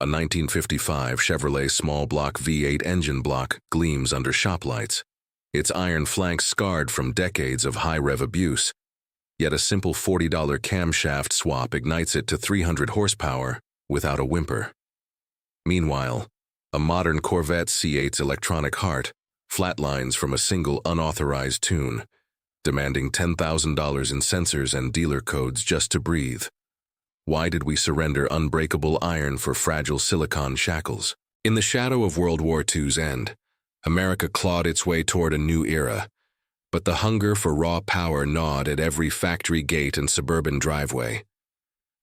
A 1955 Chevrolet small block V8 engine block gleams under shop lights, its iron flanks scarred from decades of high-rev abuse. Yet a simple $40 camshaft swap ignites it to 300 horsepower without a whimper. Meanwhile, a modern Corvette C8's electronic heart flatlines from a single unauthorized tune, demanding $10,000 in sensors and dealer codes just to breathe. Why did we surrender unbreakable iron for fragile silicon shackles? In the shadow of World War II's end, America clawed its way toward a new era, but the hunger for raw power gnawed at every factory gate and suburban driveway.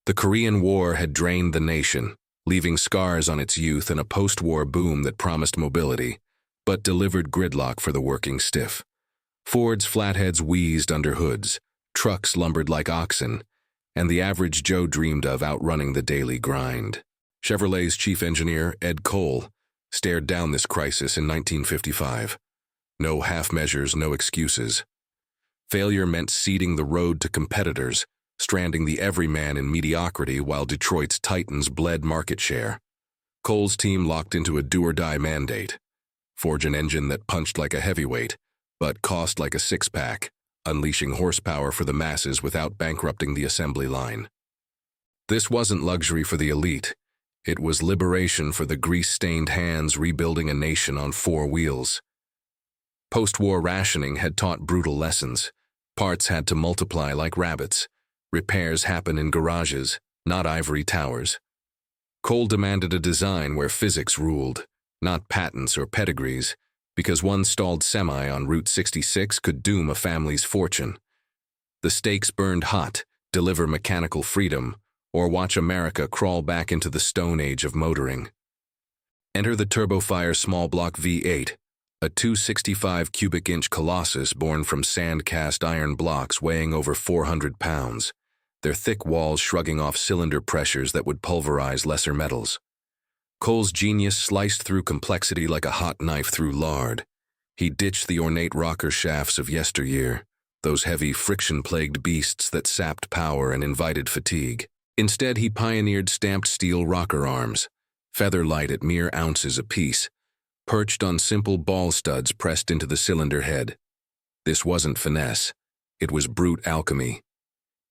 The Korean War had drained the nation, leaving scars on its youth and a post-war boom that promised mobility, but delivered gridlock for the working stiff. Ford's flatheads wheezed under hoods, trucks lumbered like oxen, and the average Joe dreamed of outrunning the daily grind. Chevrolet's chief engineer, Ed Cole, stared down this crisis in 1955. No half measures, no excuses. Failure meant ceding the road to competitors, stranding the everyman in mediocrity while Detroit's titans bled market share. Cole's team locked into a do-or-die mandate. Forge an engine that punched like a heavyweight, but cost like a six-pack, unleashing horsepower for the masses without bankrupting the assembly line. This wasn't luxury for the elite. It was liberation for the grease-stained hands rebuilding a nation on four wheels. Post-war rationing had taught brutal lessons. Parts had to multiply like rabbits. Repairs happen in garages, not ivory towers. Cole demanded a design where physics ruled, not patents or pedigrees, because one stalled semi on Route 66 could doom a family's fortune. The stakes burned hot: deliver mechanical freedom, or watch America crawl back into the Stone Age of motoring. Enter the Turbofire small block V8, a 265 cubic inch colossus born from sand-cast iron blocks weighing over 400 pounds, their thick walls shrugging off cylinder pressures that would pulverize lesser metals. Cole's genius sliced through complexity like a hot knife through lard. He ditched the ornate rocker shafts of yesteryear, those heavy friction-plagued beasts that sapped power and invited fatigue. Instead, he pioneered stamped steel rocker arms, feather light at mere ounces apiece, perched on simple ball studs pressed into the cylinder head. This wasn't finesse. It was brute alchemy.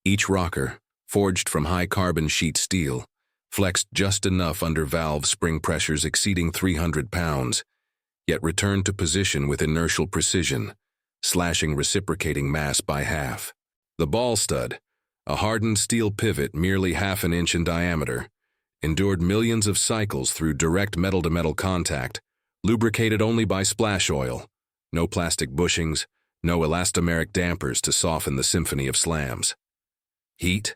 Each rocker, forged from high-carbon sheet steel, flexed just enough under valve spring pressures exceeding 300 pounds, yet returned to position with inertial precision, slashing reciprocating mass by half. The ball stud, a hardened steel pivot merely half an inch in diameter, endured millions of cycles through direct metal-to-metal contact, lubricated only by splash oil, no plastic bushings, no elastomeric dampers to soften the symphony of slams. Heat?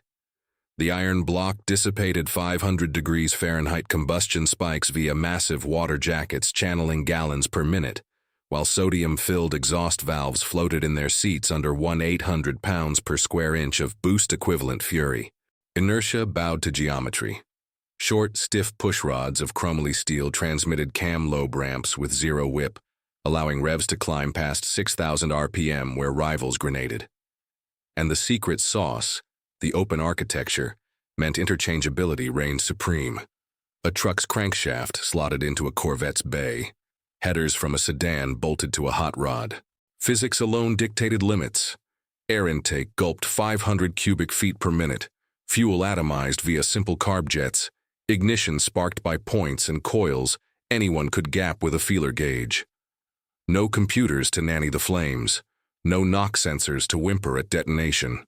The iron block dissipated 500 degrees Fahrenheit combustion spikes via massive water jackets channeling gallons per minute, while sodium-filled exhaust valves floated in their seats under 1/800 pounds per square inch of boost-equivalent fury. Inertia bowed to geometry. Short, stiff pushrods of chromoly steel transmitted cam lobe ramps with zero whip, allowing revs to climb past 6,000 RPM where rivals grenaded. And the secret sauce, the open architecture, meant interchangeability reigned supreme. A truck's crankshaft slotted into a Corvette's bay, headers from a sedan bolted to a hot rod. Physics alone dictated limits. Air intake gulped 500 cubic feet per minute, fuel atomized via simple carb jets, ignition sparked by points and coils anyone could gap with a feeler gauge. No computers to nanny the flames, no knock sensors to whimper at detonation.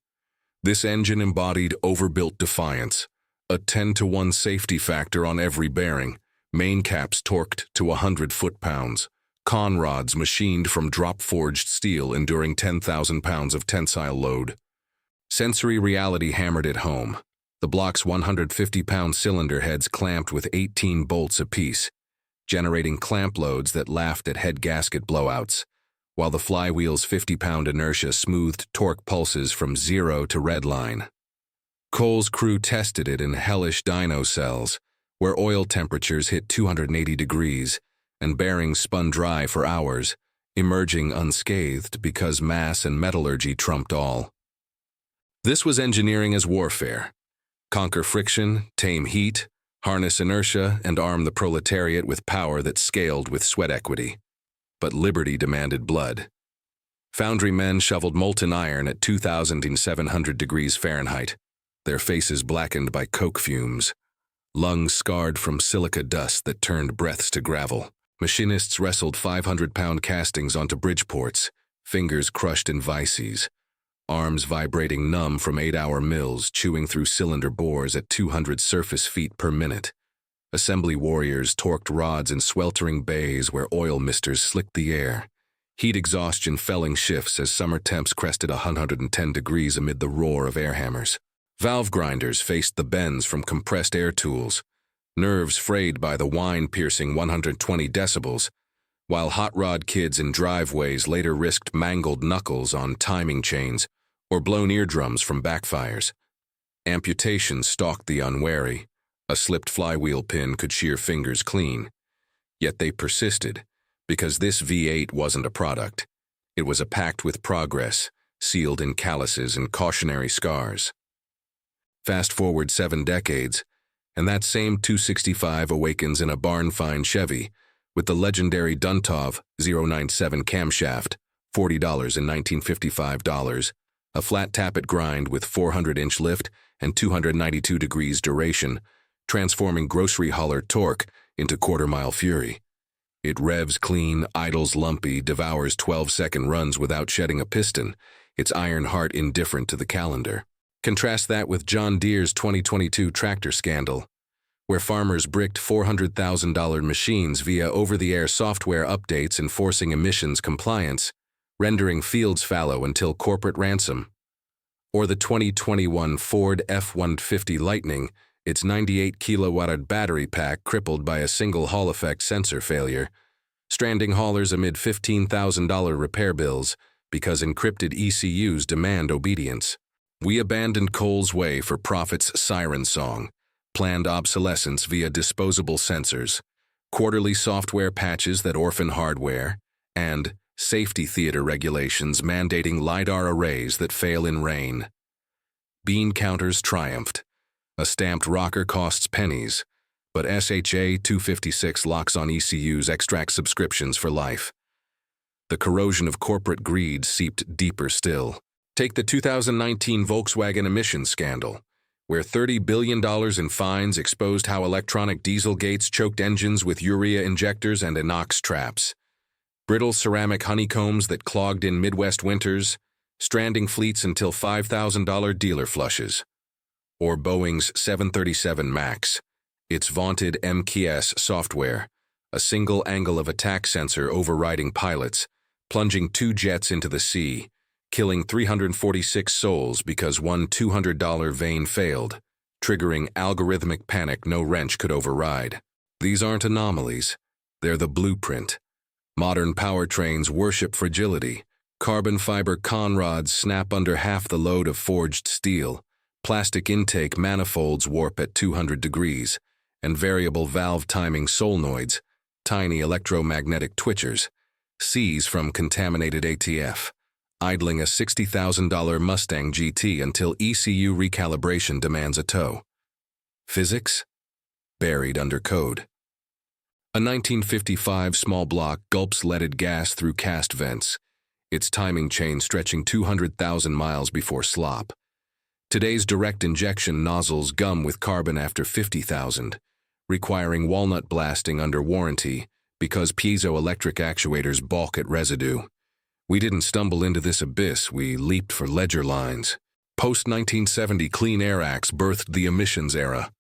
This engine embodied overbuilt Defiance, a 10-to-1 safety factor on every bearing, main caps torqued to 100 foot-pounds, con rods machined from drop-forged steel enduring 10,000 pounds of tensile load. Sensory reality hammered it home. The block's 150-pound cylinder heads clamped with 18 bolts apiece, generating clamp loads that laughed at head gasket blowouts, while the flywheel's 50-pound inertia smoothed torque pulses from zero to redline. Cole's crew tested it in hellish dyno cells, where oil temperatures hit 280 degrees and bearings spun dry for hours, emerging unscathed because mass and metallurgy trumped all. This was engineering as warfare. Conquer friction, tame heat, harness inertia, and arm the proletariat with power that scaled with sweat equity. But liberty demanded blood. Foundry men shoveled molten iron at 2,700 degrees Fahrenheit, their faces blackened by coke fumes, lungs scarred from silica dust that turned breaths to gravel. Machinists wrestled 500-pound castings onto bridge ports, fingers crushed in vices, arms vibrating numb from 8-hour mills chewing through cylinder bores at 200 surface feet per minute. Assembly warriors torqued rods in sweltering bays where oil misters slicked the air, heat exhaustion felling shifts as summer temps crested 110 degrees amid the roar of air hammers. Valve grinders faced the bends from compressed air tools, nerves frayed by the whine-piercing 120 decibels, while hot rod kids in driveways later risked mangled knuckles on timing chains or blown eardrums from backfires. Amputation stalked the unwary. A slipped flywheel pin could shear fingers clean. Yet they persisted, because this V8 wasn't a product. It was a pact with progress, sealed in calluses and cautionary scars. Fast forward 7 decades, and that same 265 awakens in a barn-find Chevy with the legendary Duntov 097 camshaft, $40 in $1955, a flat tappet grind with 400-inch lift and 292 degrees duration, transforming grocery hauler torque into quarter-mile fury. It revs clean, idles lumpy, devours 12-second runs without shedding a piston, its iron heart indifferent to the calendar. Contrast that with John Deere's 2022 tractor scandal, where farmers bricked $400,000 machines via over-the-air software updates enforcing emissions compliance, rendering fields fallow until corporate ransom. Or the 2021 Ford F-150 Lightning, its 98-kilowatt battery pack crippled by a single Hall-effect sensor failure, stranding haulers amid $15,000 repair bills because encrypted ECUs demand obedience. We abandoned Cole's way for profit's siren song, planned obsolescence via disposable sensors, quarterly software patches that orphan hardware, and safety theater regulations mandating LiDAR arrays that fail in rain. Bean counters triumphed. A stamped rocker costs pennies, but SHA 256 locks on ECUs extract subscriptions for life. The corrosion of corporate greed seeped deeper still. Take the 2019 Volkswagen emissions scandal, where $30 billion in fines exposed how electronic diesel gates choked engines with urea injectors and inox traps. Brittle ceramic honeycombs that clogged in Midwest winters, stranding fleets until $5,000 dealer flushes. Or Boeing's 737 MAX, its vaunted MKS software, a single angle of attack sensor overriding pilots, plunging 2 jets into the sea, killing 346 souls because one $200 vane failed, triggering algorithmic panic no wrench could override. These aren't anomalies, they're the blueprint. Modern powertrains worship fragility. Carbon fiber conrods snap under half the load of forged steel. Plastic intake manifolds warp at 200 degrees, and variable valve timing solenoids, tiny electromagnetic twitchers, seize from contaminated ATF, idling a $60,000 Mustang GT until ECU recalibration demands a tow. Physics? Buried under code. A 1955 small block gulps leaded gas through cast vents, its timing chain stretching 200,000 miles before slop. Today's direct injection nozzles gum with carbon after 50,000, requiring walnut blasting under warranty because piezoelectric actuators balk at residue. We didn't stumble into this abyss, we leaped for ledger lines. Post-1970 Clean Air Acts birthed the emissions era,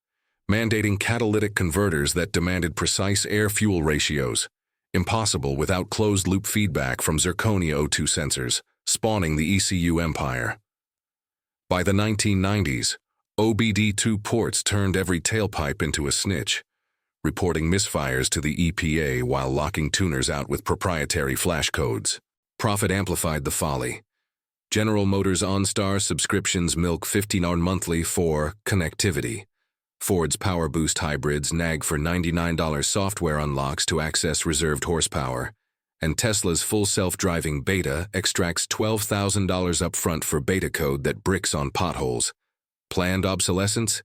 mandating catalytic converters that demanded precise air-fuel ratios, impossible without closed-loop feedback from zirconia O2 sensors, spawning the ECU empire. By the 1990s, OBD2 ports turned every tailpipe into a snitch, reporting misfires to the EPA while locking tuners out with proprietary flash codes. Profit amplified the folly. General Motors OnStar subscriptions milk $15 monthly for connectivity. Ford's Power Boost hybrids nag for $99 software unlocks to access reserved horsepower, and Tesla's full self-driving beta extracts $12,000 upfront for beta code that bricks on potholes. Planned obsolescence?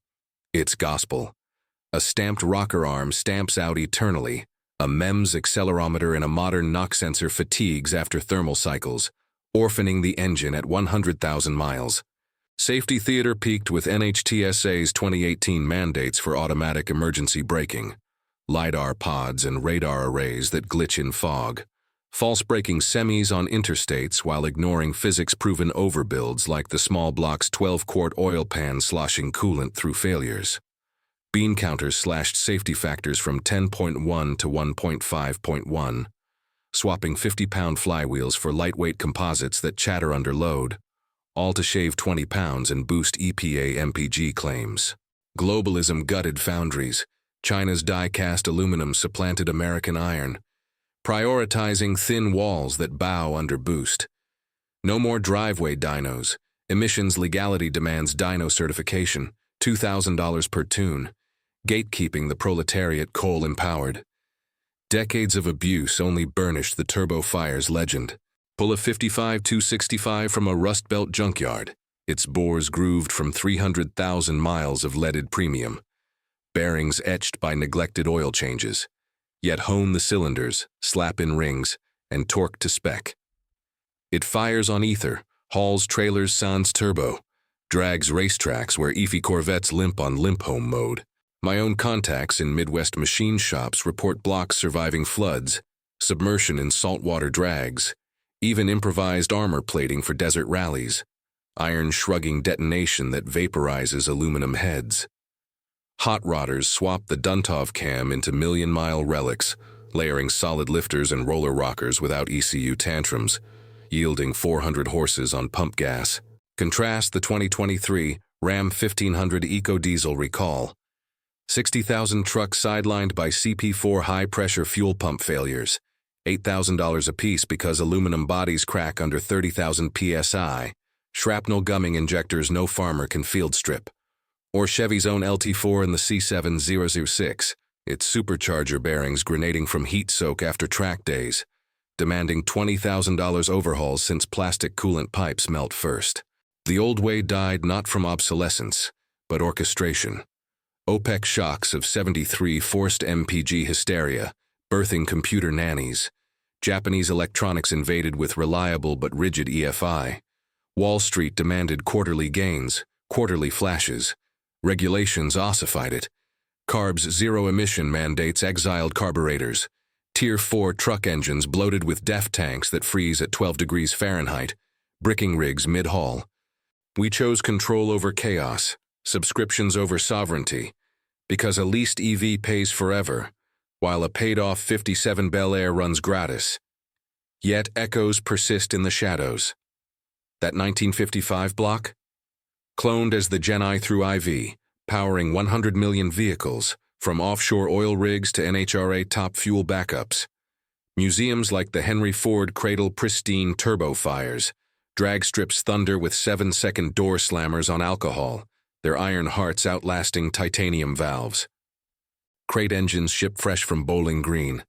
It's gospel. A stamped rocker arm stamps out eternally. A MEMS accelerometer and a modern knock sensor fatigues after thermal cycles, orphaning the engine at 100,000 miles. Safety theater peaked with NHTSA's 2018 mandates for automatic emergency braking, LiDAR pods and radar arrays that glitch in fog, false braking semis on interstates while ignoring physics-proven overbuilds like the small block's 12-quart oil pan sloshing coolant through failures. Bean counters slashed safety factors from 10.1 to 1.5.1, swapping 50-pound flywheels for lightweight composites that chatter under load, all to shave 20 pounds and boost EPA MPG claims. Globalism gutted foundries. China's die-cast aluminum supplanted American iron, prioritizing thin walls that bow under boost. No more driveway dynos. Emissions legality demands dyno certification, $2,000 per tune. Gatekeeping the proletariat coal-empowered. Decades of abuse only burnished the Turbo Fire's legend. Pull a 55-265 from a Rust Belt junkyard. Its bores grooved from 300,000 miles of leaded premium. Bearings etched by neglected oil changes. Yet hone the cylinders, slap in rings, and torque to spec. It fires on ether, hauls trailers sans turbo, drags racetracks where EFI Corvettes limp on limp home mode. My own contacts in Midwest machine shops report blocks surviving floods, submersion in saltwater drags, even improvised armor plating for desert rallies, iron shrugging detonation that vaporizes aluminum heads. Hot rodders swap the Duntov cam into million-mile relics, layering solid lifters and roller rockers without ECU tantrums, yielding 400 horses on pump gas. Contrast the 2023 Ram 1500 EcoDiesel recall. 60,000 trucks sidelined by CP4 high-pressure fuel pump failures, $8,000 apiece because aluminum bodies crack under 30,000 psi, shrapnel gumming injectors no farmer can field strip. Or Chevy's own LT4 in the C7006, its supercharger bearings grenading from heat soak after track days, demanding $20,000 overhauls since plastic coolant pipes melt first. The old way died not from obsolescence, but orchestration. OPEC shocks of 73 forced MPG hysteria, birthing computer nannies. Japanese electronics invaded with reliable but rigid EFI. Wall Street demanded quarterly gains, quarterly flashes. Regulations ossified it. CARB's zero-emission mandates exiled carburetors. Tier 4 truck engines bloated with DEF tanks that freeze at 12 degrees Fahrenheit. Bricking rigs mid-haul. We chose control over chaos. Subscriptions over sovereignty, because a leased EV pays forever, while a paid-off 57 Bel Air runs gratis. Yet echoes persist in the shadows. That 1955 block? Cloned as the Gen-I through IV, powering 100 million vehicles, from offshore oil rigs to NHRA top fuel backups. Museums like the Henry Ford cradle pristine turbo fires, drag strips thunder with 7-second door slammers on alcohol, their iron hearts outlasting titanium valves. Crate engines ship fresh from Bowling Green,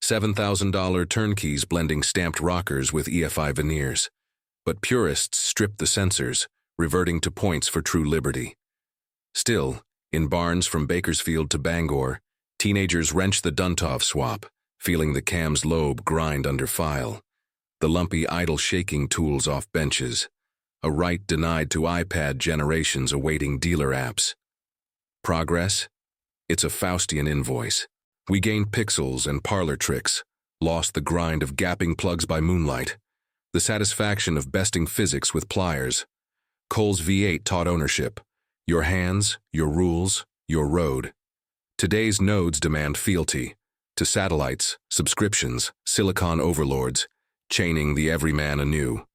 $7,000 turnkeys blending stamped rockers with EFI veneers. But purists strip the sensors, reverting to points for true liberty. Still, in barns from Bakersfield to Bangor, teenagers wrench the Duntov swap, feeling the cam's lobe grind under file, the lumpy idle shaking tools off benches, a right denied to iPad generations awaiting dealer apps. Progress? It's a Faustian invoice. We gained pixels and parlor tricks, lost the grind of gapping plugs by moonlight, the satisfaction of besting physics with pliers. Cole's V8 taught ownership. Your hands, your rules, your road. Today's nodes demand fealty. To satellites, subscriptions, silicon overlords, chaining the everyman anew.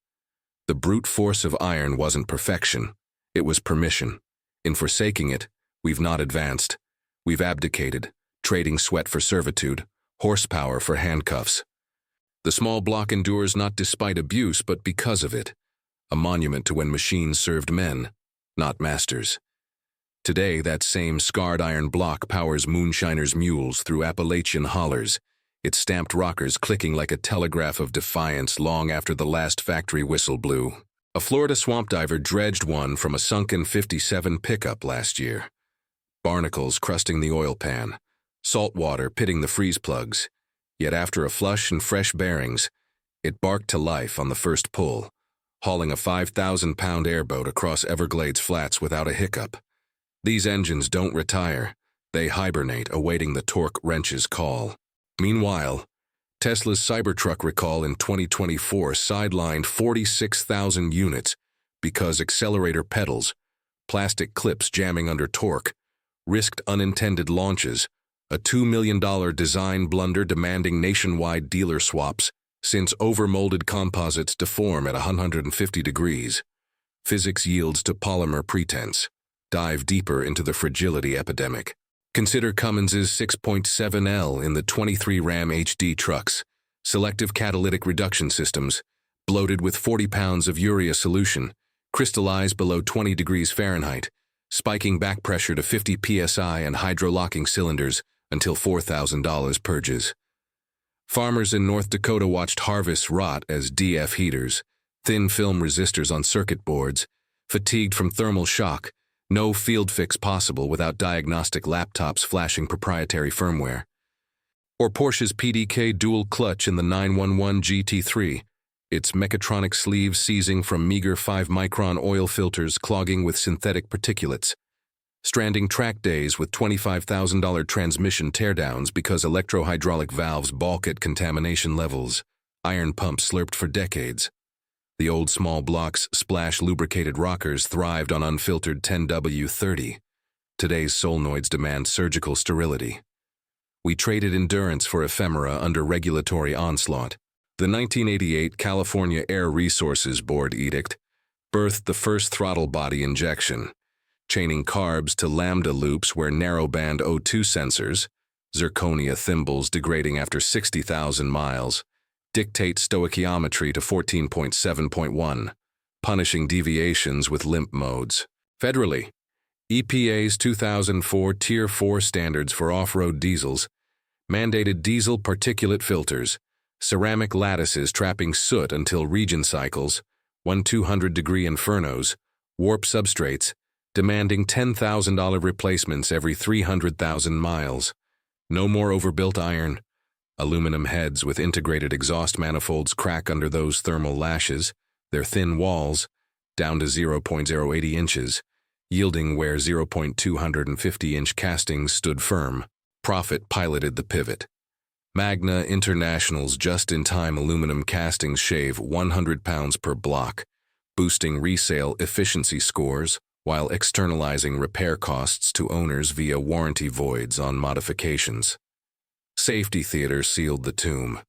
The brute force of iron wasn't perfection, it was permission. In forsaking it, we've not advanced. We've abdicated, trading sweat for servitude, horsepower for handcuffs. The small block endures not despite abuse, but because of it. A monument to when machines served men, not masters. Today, that same scarred iron block powers moonshiners' mules through Appalachian hollers, its stamped rockers clicking like a telegraph of defiance long after the last factory whistle blew. A Florida swamp diver dredged one from a sunken 57 pickup last year. barnacles crusting the oil pan, salt water pitting the freeze plugs. Yet after a flush and fresh bearings, it barked to life on the first pull, hauling a 5,000-pound airboat across Everglades flats without a hiccup. These engines don't retire. They hibernate, awaiting the torque wrench's call. Meanwhile, Tesla's Cybertruck recall in 2024 sidelined 46,000 units because accelerator pedals, plastic clips jamming under torque, risked unintended launches, a $2 million design blunder demanding nationwide dealer swaps since overmolded composites deform at 150 degrees. Physics yields to polymer pretense. Dive deeper into the fragility epidemic. Consider Cummins' 6.7L in the 23 Ram HD trucks, selective catalytic reduction systems, bloated with 40 pounds of urea solution, crystallized below 20 degrees Fahrenheit, spiking back pressure to 50 psi and hydro-locking cylinders until $4,000 purges. Farmers in North Dakota watched harvests rot as DF heaters, thin film resistors on circuit boards, fatigued from thermal shock, no field fix possible without diagnostic laptops flashing proprietary firmware. Or Porsche's PDK dual clutch in the 911 GT3, its mechatronic sleeves seizing from meager 5-micron oil filters clogging with synthetic particulates, stranding track days with $25,000 transmission teardowns because electro-hydraulic valves balk at contamination levels, iron pumps slurped for decades. The old small blocks splash-lubricated rockers thrived on unfiltered 10W30. Today's solenoids demand surgical sterility. We traded endurance for ephemera under regulatory onslaught. The 1988 California Air Resources Board edict birthed the first throttle body injection, chaining carbs to lambda loops where narrowband O2 sensors, zirconia thimbles degrading after 60,000 miles, dictate stoichiometry to 14.7.1, punishing deviations with limp modes. Federally, EPA's 2004 Tier 4 standards for off-road diesels mandated diesel particulate filters, ceramic lattices trapping soot until regen cycles, 1-200-degree infernos, warp substrates, demanding $10,000 replacements every 300,000 miles. No more overbuilt iron. Aluminum heads with integrated exhaust manifolds crack under those thermal lashes, their thin walls, down to 0.080 inches, yielding where 0.250-inch castings stood firm. Profit piloted the pivot. Magna International's just-in-time aluminum castings shave 100 pounds per block, boosting resale efficiency scores while externalizing repair costs to owners via warranty voids on modifications. Safety theater sealed the tomb.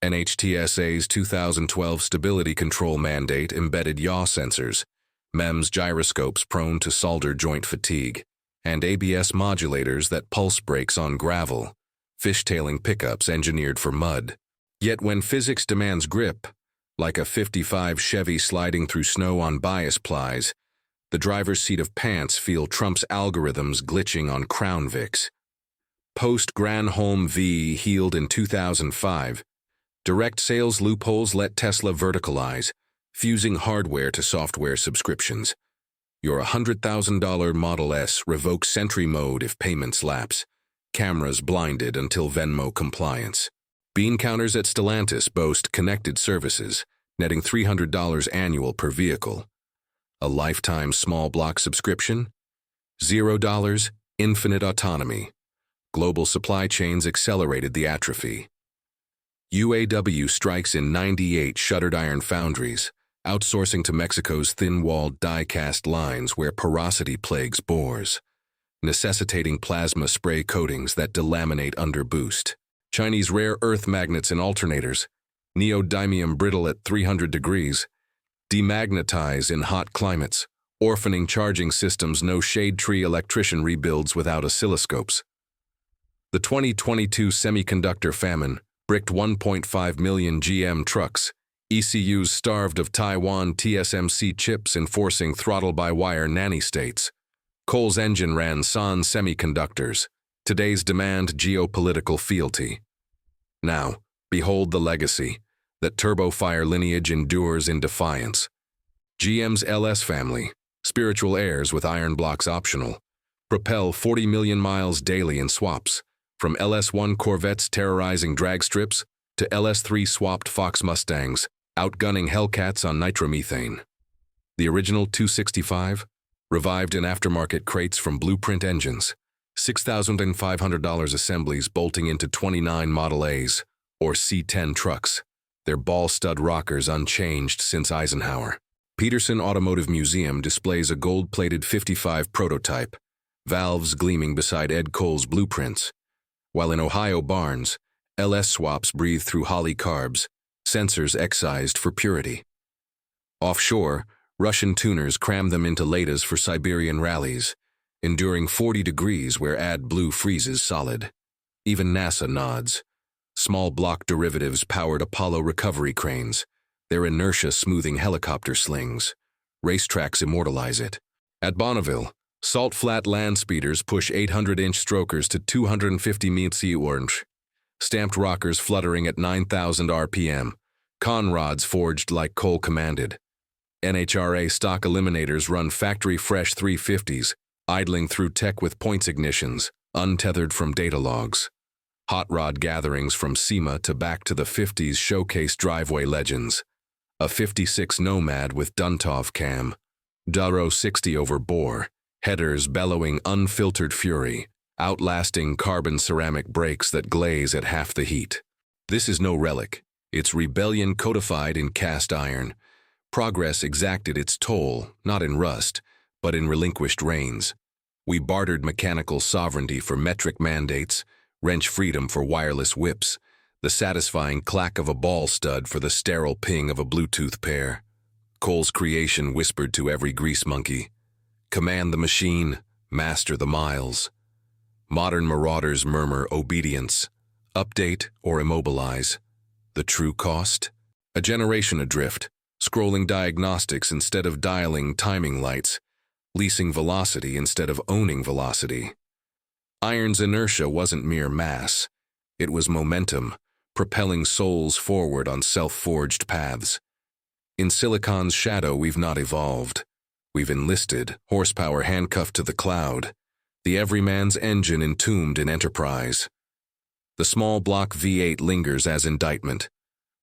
NHTSA's 2012 stability control mandate embedded yaw sensors, MEMS gyroscopes prone to solder joint fatigue, and ABS modulators that pulse brakes on gravel, fishtailing pickups engineered for mud. Yet when physics demands grip, like a 55 Chevy sliding through snow on bias plies, the driver's seat of pants feel Trump's algorithms glitching on Crown Vics. Post-Granholm V healed in 2005. Direct sales loopholes let Tesla verticalize, fusing hardware to software subscriptions. Your $100,000 Model S revokes Sentry mode if payments lapse. Cameras blinded until Venmo compliance. Bean counters at Stellantis boast connected services, netting $300 annual per vehicle. A lifetime small block subscription? $0, infinite autonomy. Global supply chains accelerated the atrophy. UAW strikes in 98 shuttered iron foundries, outsourcing to Mexico's thin-walled die-cast lines where porosity plagues bores, necessitating plasma spray coatings that delaminate under boost. Chinese rare earth magnets in alternators, neodymium brittle at 300 degrees, demagnetize in hot climates, orphaning charging systems no shade tree electrician rebuilds without oscilloscopes. The 2022 semiconductor famine bricked 1.5 million GM trucks, ECUs starved of Taiwan TSMC chips enforcing throttle-by-wire nanny states. Cole's engine ran San semiconductors, today's demand geopolitical fealty. Now, behold the legacy that turbofire lineage endures in Defiance. GM's LS family, spiritual heirs with iron blocks optional, Propel 40 million miles daily in swaps, from LS1 Corvettes terrorizing drag strips to LS3 swapped Fox Mustangs, outgunning Hellcats on nitromethane. The original 265, revived in aftermarket crates from Blueprint engines, $6,500 assemblies bolting into 29 Model A's, or C10 trucks, their ball-stud rockers unchanged since Eisenhower. Peterson Automotive Museum displays a gold-plated 55 prototype, valves gleaming beside Ed Cole's blueprints, while in Ohio barns, LS swaps breathe through Holly carbs, sensors excised for purity. Offshore, Russian tuners cram them into Ladas for Siberian rallies, enduring 40 degrees where AdBlue freezes solid. Even NASA nods. Small block derivatives powered Apollo recovery cranes, their inertia smoothing helicopter slings. Racetracks immortalize it. At Bonneville, salt flat land speeders push 800-inch strokers to 250 mph, stamped rockers fluttering at 9,000 RPM, con rods forged like Cole commanded. NHRA stock eliminators run factory-fresh 350s, idling through tech with points ignitions, untethered from data logs. Hot rod gatherings from SEMA to back to the 50s showcase driveway legends. A 56 Nomad with Duntov cam, Duro 60 over bore, headers bellowing unfiltered fury, outlasting carbon ceramic brakes that glaze at half the heat. This is no relic. It's rebellion codified in cast iron. Progress exacted its toll, not in rust, but in relinquished reins. We bartered mechanical sovereignty for metric mandates, wrench freedom for wireless whips, the satisfying clack of a ball stud for the sterile ping of a Bluetooth pair. Cole's creation whispered to every grease monkey, "Command the machine, master the miles." Modern marauders murmur obedience, update or immobilize. The true cost? A generation adrift, scrolling diagnostics instead of dialing timing lights, leasing velocity instead of owning velocity. Iron's inertia wasn't mere mass. It was momentum, propelling souls forward on self-forged paths. In silicon's shadow, we've not evolved. We've enlisted, horsepower handcuffed to the cloud, the everyman's engine entombed in enterprise. The small block V8 lingers as indictment,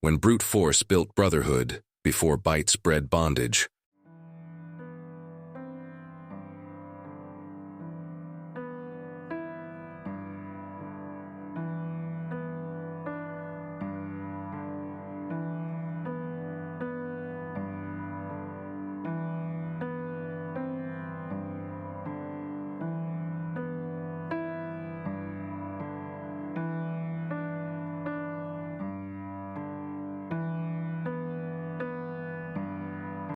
when brute force built brotherhood before bytes bred bondage.